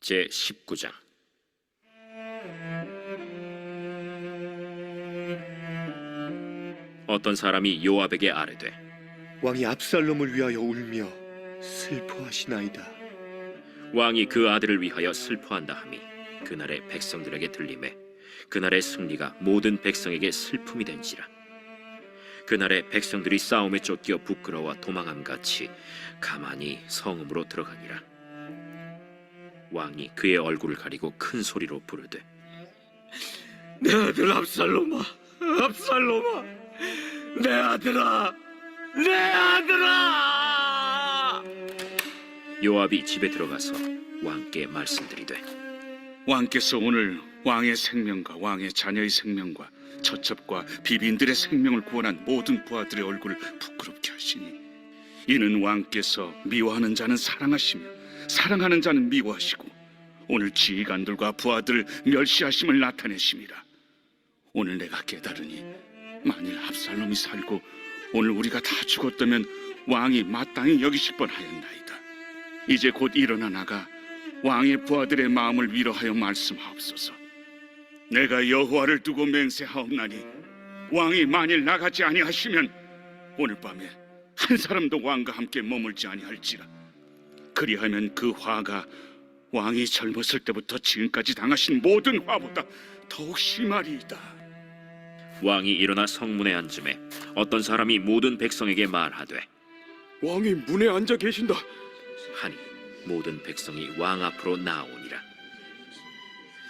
제19장. 어떤 사람이 요압에게 아뢰되 왕이 압살롬을 위하여 울며 슬퍼하시나이다. 왕이 그 아들을 위하여 슬퍼한다 함이 그날의 백성들에게 들리매 그날의 승리가 모든 백성에게 슬픔이 된지라. 그날의 백성들이 싸움에 쫓겨 부끄러워 도망함같이 가만히 성읍으로 들어가니라. 왕이 그의 얼굴을 가리고 큰 소리로 부르되 내 아들 압살롬아, 압살롬아, 내 아들아, 내 아들아! 요압이 집에 들어가서 왕께 말씀드리되 왕께서 오늘 왕의 생명과 왕의 자녀의 생명과 처첩과 비빈들의 생명을 구원한 모든 부하들의 얼굴을 부끄럽게 하시니 이는 왕께서 미워하는 자는 사랑하시며 사랑하는 자는 미워하시고 오늘 지휘관들과 부하들을 멸시하심을 나타내심이라. 오늘 내가 깨달으니 만일 압살롬이 살고 오늘 우리가 다 죽었다면 왕이 마땅히 여기실 뻔하였나이다. 이제 곧 일어나 나가 왕의 부하들의 마음을 위로하여 말씀하옵소서. 내가 여호와를 두고 맹세하옵나니 왕이 만일 나가지 아니하시면 오늘 밤에 한 사람도 왕과 함께 머물지 아니할지라. 그리하면 그 화가 왕이 젊었을 때부터 지금까지 당하신 모든 화보다 더욱 심하리이다. 왕이 일어나 성문에 앉음에 어떤 사람이 모든 백성에게 말하되 왕이 문에 앉아 계신다. 하니 모든 백성이 왕 앞으로 나오니라.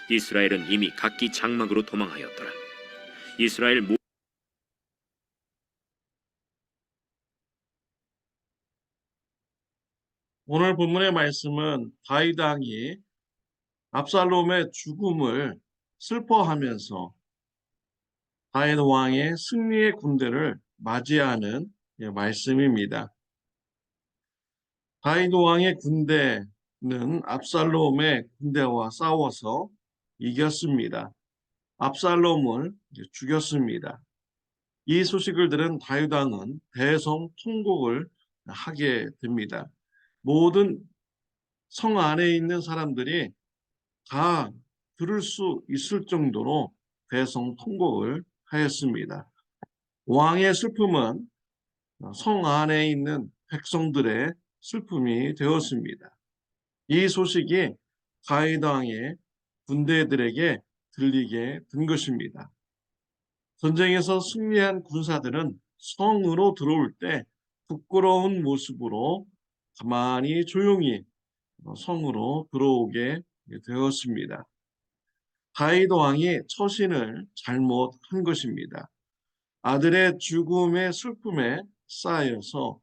이스라엘은 이미 각기 장막으로 도망하였더라. 이스라엘 오늘 본문의 말씀은 다윗 왕이 압살롬의 죽음을 슬퍼하면서 다윗 왕의 승리의 군대를 맞이하는 말씀입니다. 다윗 왕의 군대는 압살롬의 군대와 싸워서 이겼습니다. 압살롬을 죽였습니다. 이 소식을 들은 다윗 왕은 대성통곡을 하게 됩니다. 모든 성 안에 있는 사람들이 다 들을 수 있을 정도로 대성통곡을 하였습니다. 왕의 슬픔은 성 안에 있는 백성들의 슬픔이 되었습니다. 이 소식이 다윗 왕의 군대들에게 들리게 된 것입니다. 전쟁에서 승리한 군사들은 성으로 들어올 때 부끄러운 모습으로 가만히 조용히 성으로 들어오게 되었습니다. 다윗 왕이 처신을 잘못한 것입니다. 아들의 죽음의 슬픔에 쌓여서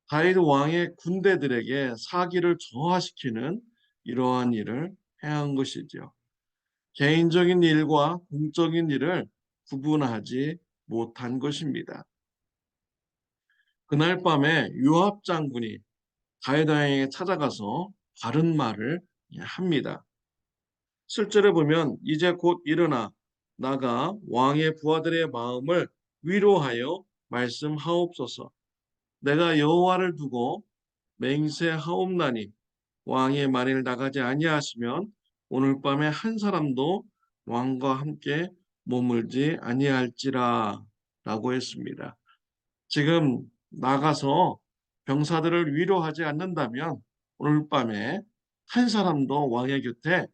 다윗 왕의 군대들에게 사기를 저하시키는 이러한 일을 행한 것이죠. 개인적인 일과 공적인 일을 구분하지 못한 것입니다. 그날 밤에 요압 장군이 다윗 왕에게 찾아가서 바른 말을 합니다. 실제로 보면 이제 곧 일어나 나가 왕의 부하들의 마음을 위로하여 말씀하옵소서. 내가 여호와를 두고 맹세하옵나니 왕이 만일 나가지 아니하시면 오늘 밤에 한 사람도 왕과 함께 머물지 아니할지라 라고 했습니다. 지금 나가서 병사들을 위로하지 않는다면 오늘 밤에 한 사람도 왕의 곁에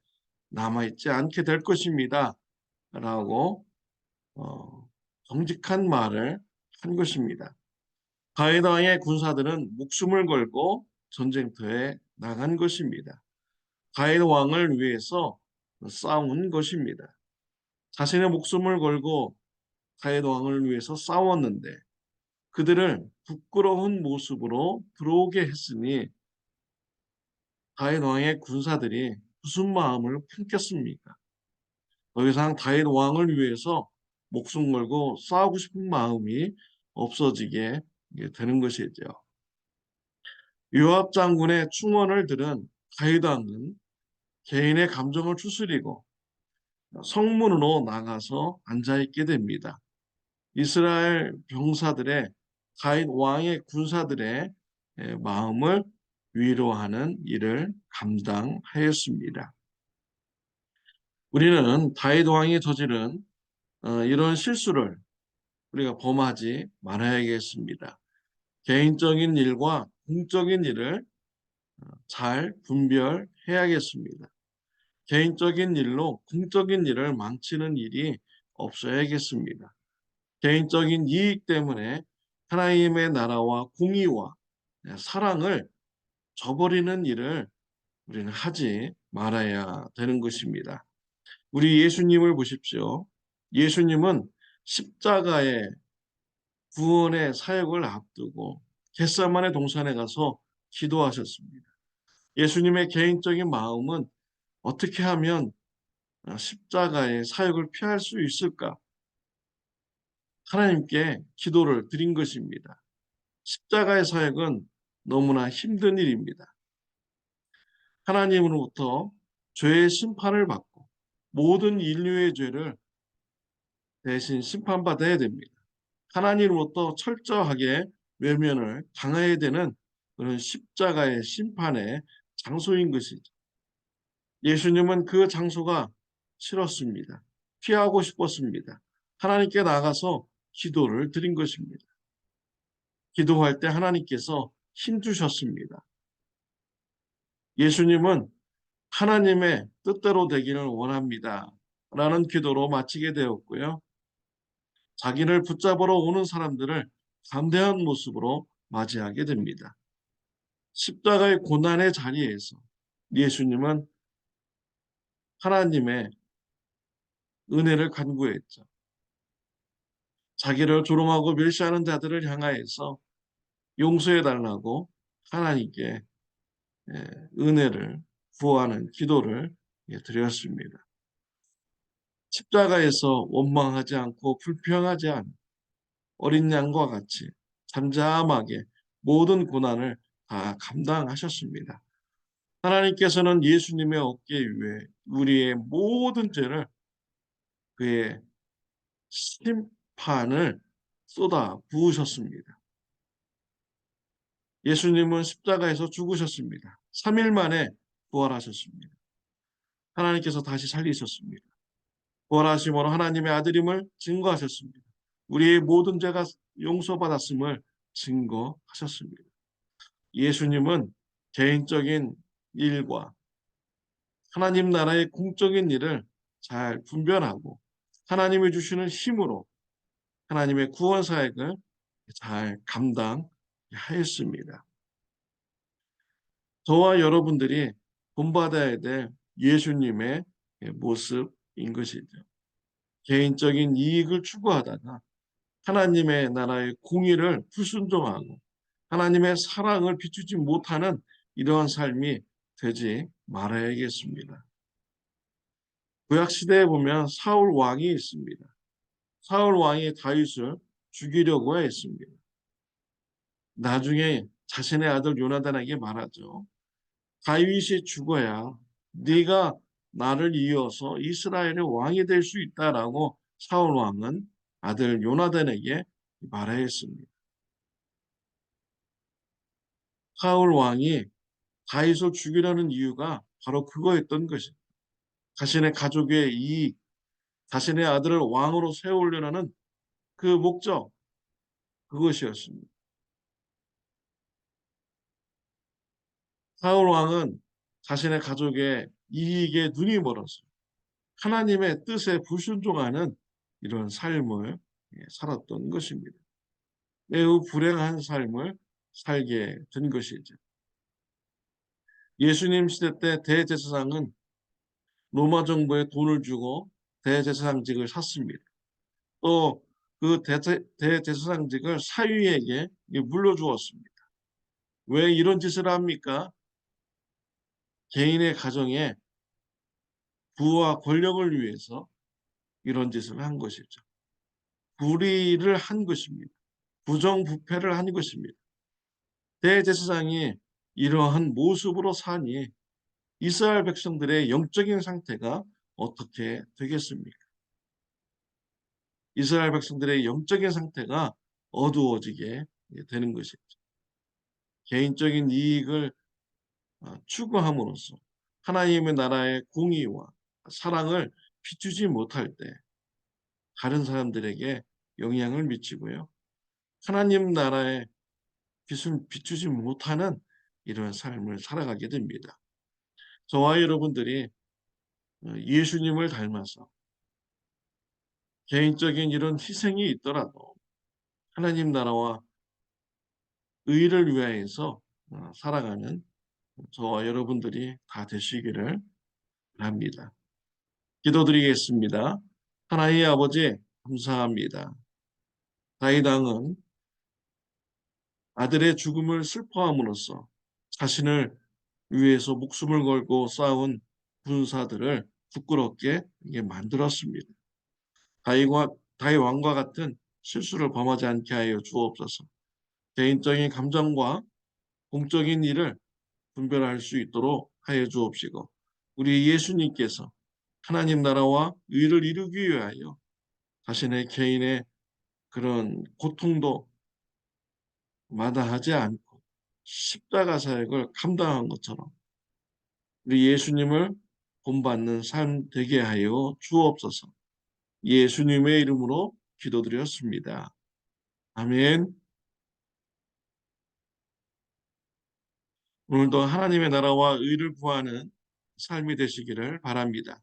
남아있지 않게 될 것입니다 라고 정직한 말을 한 것입니다. 다윗 왕의 군사들은 목숨을 걸고 전쟁터에 나간 것입니다. 다윗 왕을 위해서 싸운 것입니다. 자신의 목숨을 걸고 다윗 왕을 위해서 싸웠는데 그들을 부끄러운 모습으로 들어오게 했으니 다윗 왕의 군사들이 무슨 마음을 품겠습니까? 더 이상 다윗 왕을 위해서 목숨 걸고 싸우고 싶은 마음이 없어지게 되는 것이죠. 요압 장군의 충언을 들은 다윗 왕은 개인의 감정을 추스리고 성문으로 나가서 앉아있게 됩니다. 이스라엘 병사들의 다윗 왕의 군사들의 마음을 위로하는 일을 감당하였습니다. 우리는 다윗 왕이 저지른 이런 실수를 우리가 범하지 말아야겠습니다. 개인적인 일과 공적인 일을 잘 분별해야겠습니다. 개인적인 일로 공적인 일을 망치는 일이 없어야겠습니다. 개인적인 이익 때문에 하나님의 나라와 공의와 사랑을 저버리는 일을 우리는 하지 말아야 되는 것입니다. 우리 예수님을 보십시오. 예수님은 십자가의 구원의 사역을 앞두고 겟세마네 동산에 가서 기도하셨습니다. 예수님의 개인적인 마음은 어떻게 하면 십자가의 사역을 피할 수 있을까? 하나님께 기도를 드린 것입니다. 십자가의 사역은 너무나 힘든 일입니다. 하나님으로부터 죄의 심판을 받고 모든 인류의 죄를 대신 심판받아야 됩니다. 하나님으로부터 철저하게 외면을 당해야 되는 그런 십자가의 심판의 장소인 것이죠. 예수님은 그 장소가 싫었습니다. 피하고 싶었습니다. 하나님께 나가서 기도를 드린 것입니다. 기도할 때 하나님께서 힘 주셨습니다. 예수님은 하나님의 뜻대로 되기를 원합니다. 라는 기도로 마치게 되었고요. 자기를 붙잡으러 오는 사람들을 담대한 모습으로 맞이하게 됩니다. 십자가의 고난의 자리에서 예수님은 하나님의 은혜를 간구했죠. 자기를 조롱하고 멸시하는 자들을 향하여서 용서해달라고 하나님께 은혜를 구하는 기도를 드렸습니다. 십자가에서 원망하지 않고 불평하지 않은 어린 양과 같이 잠잠하게 모든 고난을 다 감당하셨습니다. 하나님께서는 예수님의 어깨 위에 우리의 모든 죄를 그의 심판을 쏟아 부으셨습니다. 예수님은 십자가에서 죽으셨습니다. 3일 만에 부활하셨습니다. 하나님께서 다시 살리셨습니다. 부활하심으로 하나님의 아들임을 증거하셨습니다. 우리의 모든 죄가 용서받았음을 증거하셨습니다. 예수님은 개인적인 일과 하나님 나라의 공적인 일을 잘 분별하고 하나님이 주시는 힘으로 하나님의 구원 사역을 잘 감당하였습니다. 저와 여러분들이 본받아야 될 예수님의 모습인 것이죠. 개인적인 이익을 추구하다가 하나님의 나라의 공의를 불순종하고 하나님의 사랑을 비추지 못하는 이러한 삶이 되지 말아야겠습니다. 구약 시대에 보면 사울 왕이 있습니다. 사울 왕이 다윗을 죽이려고 했습니다. 나중에 자신의 아들 요나단에게 말하죠. 다윗이 죽어야 네가 나를 이어서 이스라엘의 왕이 될 수 있다라고 사울 왕은 아들 요나단에게 말하였습니다. 사울 왕이 다윗을 죽이려는 이유가 바로 그거였던 것입니다. 자신의 가족의 이익, 자신의 아들을 왕으로 세우려는 그 목적, 그것이었습니다. 사울 왕은 자신의 가족의 이익에 눈이 멀어서 하나님의 뜻에 불순종하는 이런 삶을 살았던 것입니다. 매우 불행한 삶을 살게 된 것이죠. 예수님 시대 때 대제사장은 로마 정부에 돈을 주고 대제사장직을 샀습니다. 또 그 대제사장직을 사위에게 물려주었습니다. 왜 이런 짓을 합니까? 개인의 가정에 부와 권력을 위해서 이런 짓을 한 것이죠. 불의를 한 것입니다. 부정부패를 한 것입니다. 대제사장이 이러한 모습으로 사니 이스라엘 백성들의 영적인 상태가 어떻게 되겠습니까? 이스라엘 백성들의 영적인 상태가 어두워지게 되는 것이죠. 개인적인 이익을 추구함으로써 하나님의 나라의 공의와 사랑을 비추지 못할 때 다른 사람들에게 영향을 미치고요. 하나님 나라의 빛을 비추지 못하는 이런 삶을 살아가게 됩니다. 저와 여러분들이 예수님을 닮아서 개인적인 이런 희생이 있더라도 하나님 나라와 의를 위하여서 살아가는 저와 여러분들이 다 되시기를 바랍니다. 기도드리겠습니다. 하나님 아버지 감사합니다. 다윗 왕은 아들의 죽음을 슬퍼함으로써 자신을 위해서 목숨을 걸고 싸운 군사들을 부끄럽게 만들었습니다. 다윗 왕과 같은 실수를 범하지 않게 하여 주옵소서. 개인적인 감정과 공적인 일을 분별할 수 있도록 하여 주옵시고, 우리 예수님께서 하나님 나라와 의를 이루기 위하여 자신의 개인의 그런 고통도 마다하지 않고 십자가 사역을 감당한 것처럼 우리 예수님을 본받는 삶 되게 하여 주옵소서. 예수님의 이름으로 기도드렸습니다. 아멘. 오늘도 하나님의 나라와 의를 구하는 삶이 되시기를 바랍니다.